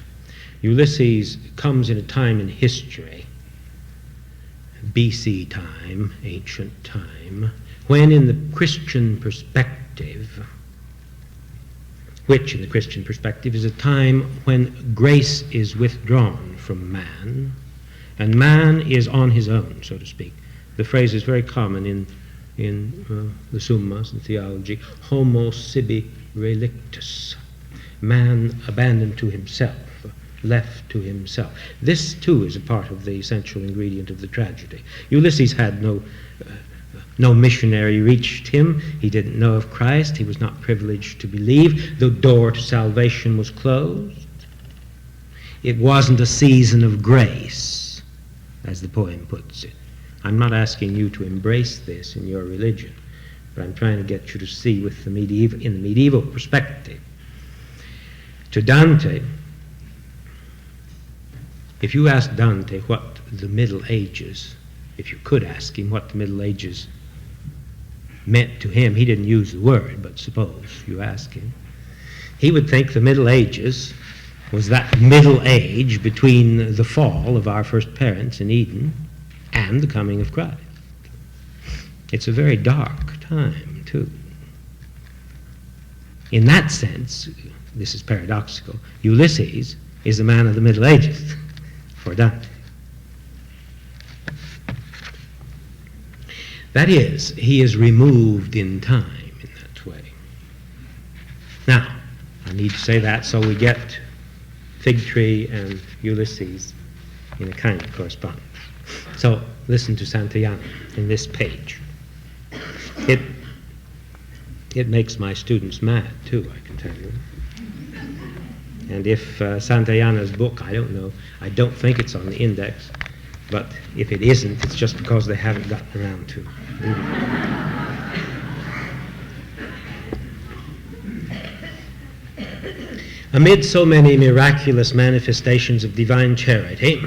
Ulysses comes in a time in history, BC time, ancient time, when in the Christian perspective, which, in the Christian perspective, is a time when grace is withdrawn from man, and man is on his own, so to speak. The phrase is very common in the Summas and theology, homo sibi relictus, man abandoned to himself, left to himself. This, too, is a part of the essential ingredient of the tragedy. Ulysses had no missionary reached him. He didn't know of Christ. He was not privileged to believe. The door to salvation was closed. It wasn't a season of grace, as the poem puts it. I'm not asking you to embrace this in your religion, but I'm trying to get you to see with the medieval perspective. To Dante, if you ask Dante what the Middle Ages, if you could ask him what the Middle Ages meant to him, he didn't use the word, but suppose you ask him, he would think the Middle Ages was that middle age between the fall of our first parents in Eden and the coming of Christ. It's a very dark time, too. In that sense, this is paradoxical, Ulysses is the man of the Middle Ages for Dante. That is, he is removed in time in that way. Now, I need to say that so we get Fig Tree and Ulysses in a kind of correspondence. So, listen to Santayana in this page. It makes my students mad, too, I can tell you. And if Santayana's book, I don't know, I don't think it's on the index, but if it isn't, it's just because they haven't gotten around to it. Amid so many miraculous manifestations of divine charity,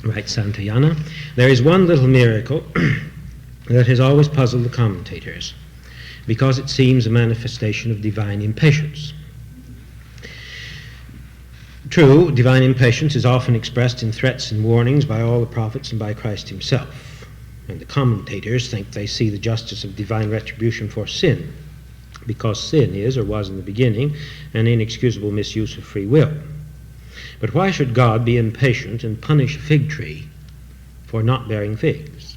writes Santayana, there is one little miracle that has always puzzled the commentators, because it seems a manifestation of divine impatience. True, divine impatience is often expressed in threats and warnings by all the prophets and by Christ himself, and the commentators think they see the justice of divine retribution for sin, because sin is, or was in the beginning, an inexcusable misuse of free will. But why should God be impatient and punish a fig tree for not bearing figs?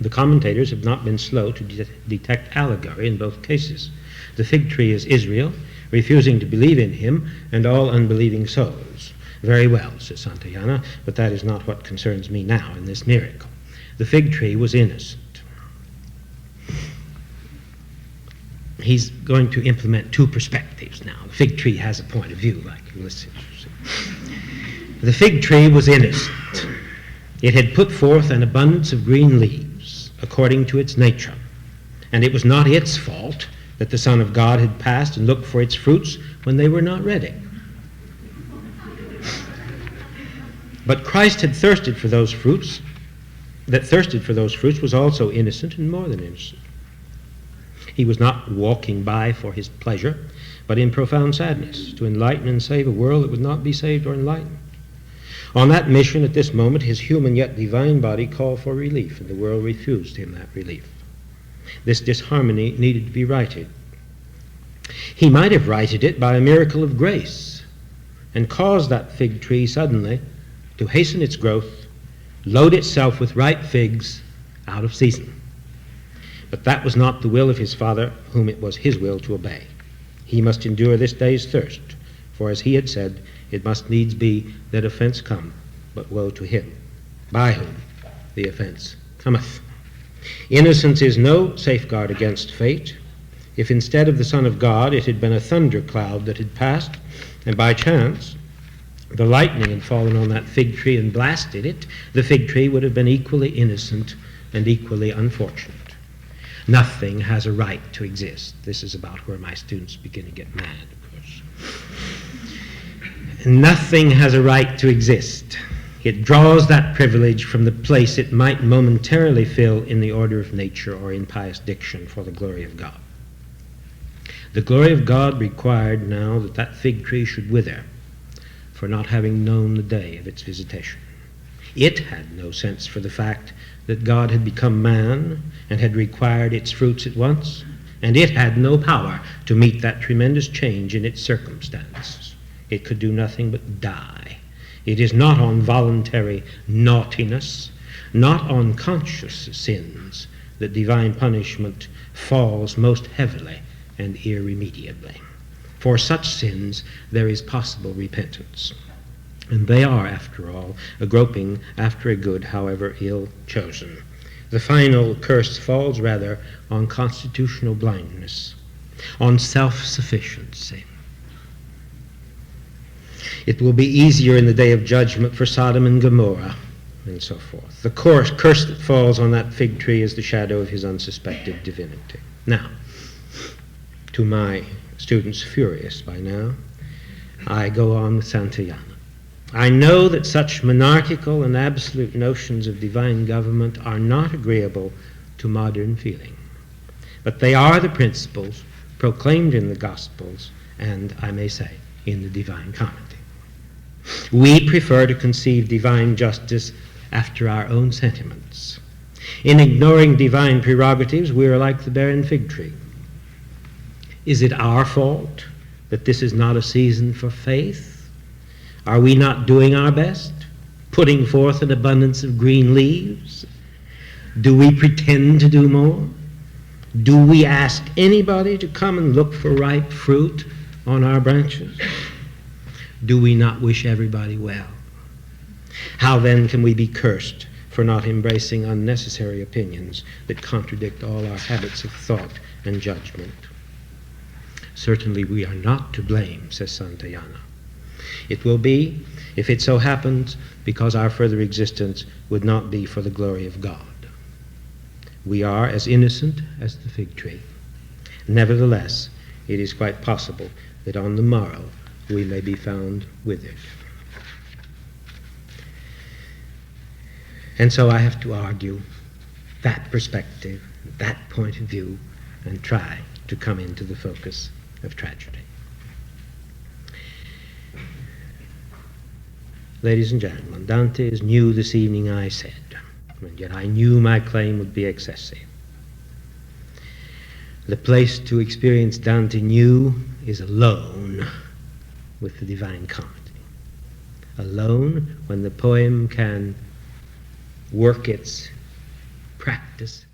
The commentators have not been slow to detect allegory in both cases. The fig tree is Israel, refusing to believe in him, and all unbelieving souls. Very well, says Santayana, but that is not what concerns me now in this miracle. The fig tree was innocent. He's going to implement two perspectives now. The fig tree has a point of view, like Ulysses. The fig tree was innocent. It had put forth an abundance of green leaves, according to its nature, and it was not its fault that the Son of God had passed and looked for its fruits when they were not ready. But Christ had thirsted for those fruits. That thirsted for those fruits was also innocent and more than innocent. He was not walking by for his pleasure, but in profound sadness, to enlighten and save a world that would not be saved or enlightened. On that mission at this moment, his human yet divine body called for relief, and the world refused him that relief. This disharmony needed to be righted. He might have righted it by a miracle of grace and caused that fig tree suddenly to hasten its growth, load itself with ripe figs out of season. But that was not the will of his Father, whom it was his will to obey. He must endure this day's thirst, for as he had said, it must needs be that offense come, but woe to him, by whom the offense cometh. Innocence is no safeguard against fate. If instead of the Son of God it had been a thundercloud that had passed, and by chance the lightning had fallen on that fig tree and blasted it, the fig tree would have been equally innocent and equally unfortunate. Nothing has a right to exist. This is about where my students begin to get mad, of course. Nothing has a right to exist. It draws that privilege from the place it might momentarily fill in the order of nature or in pious diction for the glory of God. The glory of God required now that that fig tree should wither for not having known the day of its visitation. It had no sense for the fact that God had become man and had required its fruits at once, and it had no power to meet that tremendous change in its circumstances. It could do nothing but die. It is not on voluntary naughtiness, not on conscious sins, that divine punishment falls most heavily and irremediably. For such sins there is possible repentance. And they are, after all, a groping after a good, however ill chosen. The final curse falls rather on constitutional blindness, on self-sufficiency. It will be easier in the day of judgment for Sodom and Gomorrah, and so forth. The curse that falls on that fig tree is the shadow of his unsuspected divinity. Now, to my students furious by now, I go on with Santayana. I know that such monarchical and absolute notions of divine government are not agreeable to modern feeling, but they are the principles proclaimed in the Gospels and, I may say, in the Divine Comedy. We prefer to conceive divine justice after our own sentiments. In ignoring divine prerogatives, we are like the barren fig tree. Is it our fault that this is not a season for faith? Are we not doing our best, putting forth an abundance of green leaves? Do we pretend to do more? Do we ask anybody to come and look for ripe fruit on our branches? Do we not wish everybody well? How then can we be cursed for not embracing unnecessary opinions that contradict all our habits of thought and judgment? Certainly we are not to blame, says Santayana. It will be, if it so happens, because our further existence would not be for the glory of God. We are as innocent as the fig tree. Nevertheless, it is quite possible that on the morrow we may be found withered. And so I have to argue that perspective, that point of view, and try to come into the focus of tragedy. Ladies and gentlemen, Dante is new this evening, I said, and yet I knew my claim would be excessive. The place to experience Dante new is alone with the Divine Comedy. Alone when the poem can work its practice